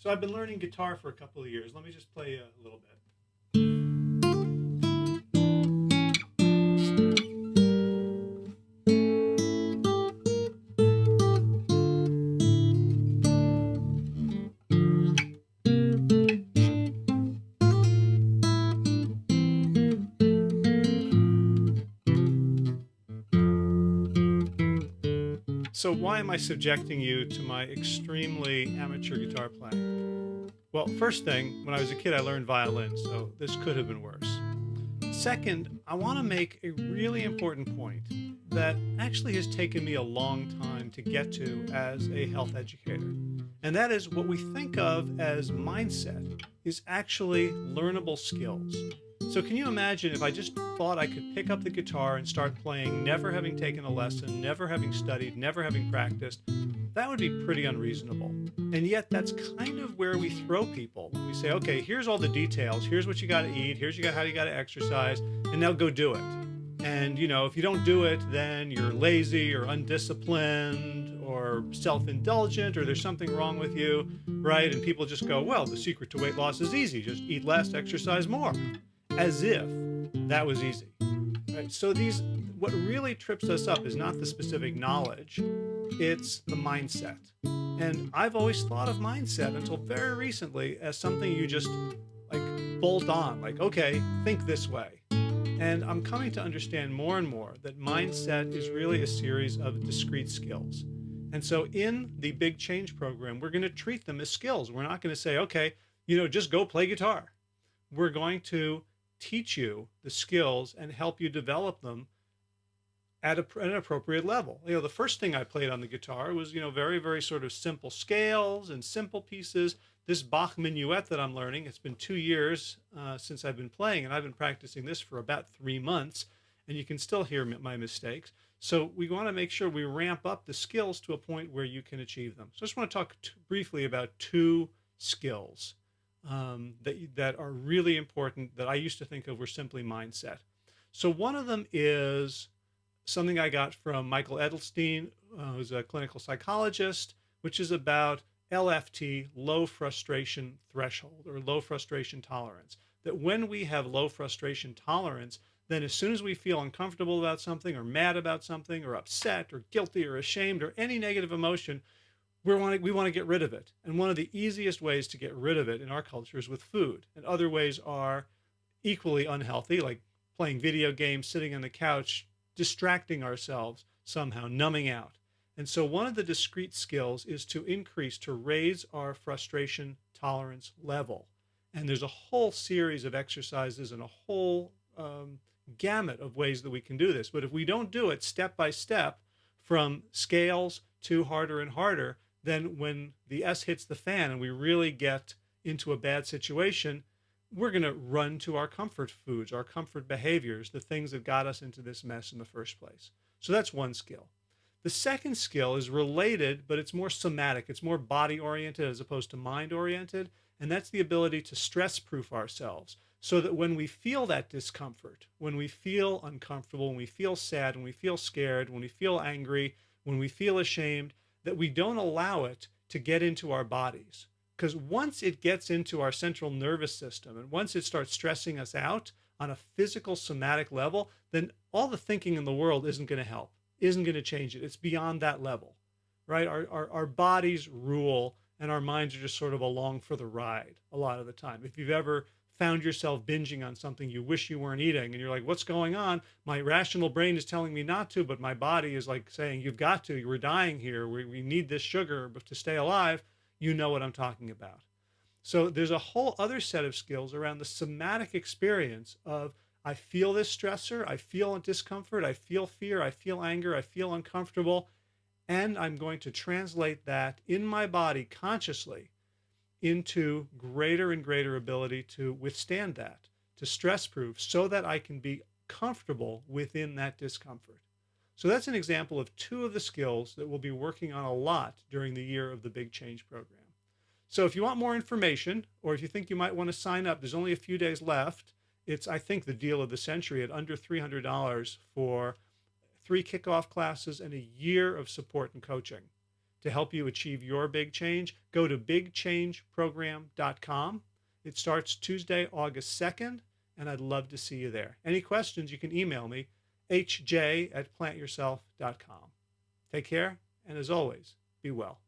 So I've been learning guitar for a couple of years. Let me just play a little bit. So why am I subjecting you to my extremely amateur guitar playing? Well, first thing, when I was a kid, I learned violin, so this could have been worse. Second, I want to make a really important point that actually has taken me a long time to get to as a health educator. And that is what we think of as mindset is actually learnable skills. So, can you imagine if I just thought I could pick up the guitar and start playing, never having taken a lesson, never having studied, never having practiced? That would be pretty unreasonable. And yet, that's kind of where we throw people. We say, okay, here's all the details. Here's what you got to eat. Here's how you got to exercise. And now go do it. And, if you don't do it, then you're lazy or undisciplined or self indulgent or there's something wrong with you, right? And people just go, well, the secret to weight loss is easy. Just eat less, exercise more. As if that was easy. Right? So what really trips us up is not the specific knowledge, it's the mindset. And I've always thought of mindset until very recently as something you just like bolt on, like, okay, think this way. And I'm coming to understand more and more that mindset is really a series of discrete skills. And so in the Big Change program, we're going to treat them as skills. We're not going to say, okay, just go play guitar. We're going to teach you the skills and help you develop them at an appropriate level. The first thing I played on the guitar was, very, very sort of simple scales and simple pieces. This Bach minuet that I'm learning, it's been 2 years since I've been playing, and I've been practicing this for about 3 months, and you can still hear my mistakes. So we want to make sure we ramp up the skills to a point where you can achieve them. So I just want to talk briefly about 2 skills that are really important that I used to think of were simply mindset. So one of them is something I got from Michael Edelstein, who's a clinical psychologist, which is about LFT, low frustration threshold, or low frustration tolerance. That when we have low frustration tolerance, then as soon as we feel uncomfortable about something or mad about something or upset or guilty or ashamed or any negative emotion, we want to get rid of it. And one of the easiest ways to get rid of it in our culture is with food. And other ways are equally unhealthy, like playing video games, sitting on the couch, distracting ourselves somehow, numbing out. And so one of the discrete skills is to raise our frustration tolerance level. And there's a whole series of exercises and a whole gamut of ways that we can do this. But if we don't do it step by step from scales to harder and harder, then when the S hits the fan and we really get into a bad situation, we're going to run to our comfort foods, our comfort behaviors, the things that got us into this mess in the first place. So that's one skill. The second skill is related, but it's more somatic. It's more body-oriented as opposed to mind-oriented, and that's the ability to stress-proof ourselves so that when we feel that discomfort, when we feel uncomfortable, when we feel sad, when we feel scared, when we feel angry, when we feel ashamed, that we don't allow it to get into our bodies. Because once it gets into our central nervous system and once it starts stressing us out on a physical somatic level, then all the thinking in the world isn't going to help, isn't going to change it. It's beyond that level, right? Our bodies rule and our minds are just sort of along for the ride a lot of the time. If you've ever found yourself binging on something you wish you weren't eating and you're like, what's going on? My rational brain is telling me not to, but my body is like saying, you've got to, we're dying here. We need this sugar to stay alive. You know what I'm talking about. So there's a whole other set of skills around the somatic experience of I feel this stressor, I feel discomfort, I feel fear, I feel anger, I feel uncomfortable, and I'm going to translate that in my body consciously into greater and greater ability to withstand that, to stress proof so that I can be comfortable within that discomfort. So that's an example of 2 of the skills that we'll be working on a lot during the year of the Big Change program. So if you want more information, or if you think you might want to sign up, there's only a few days left. It's, I think, the deal of the century at under $300 for 3 kickoff classes and a year of support and coaching to help you achieve your big change, go to bigchangeprogram.com. It starts Tuesday, August 2nd, and I'd love to see you there. Any questions, you can email me, hj@plantyourself.com. Take care, and as always, be well.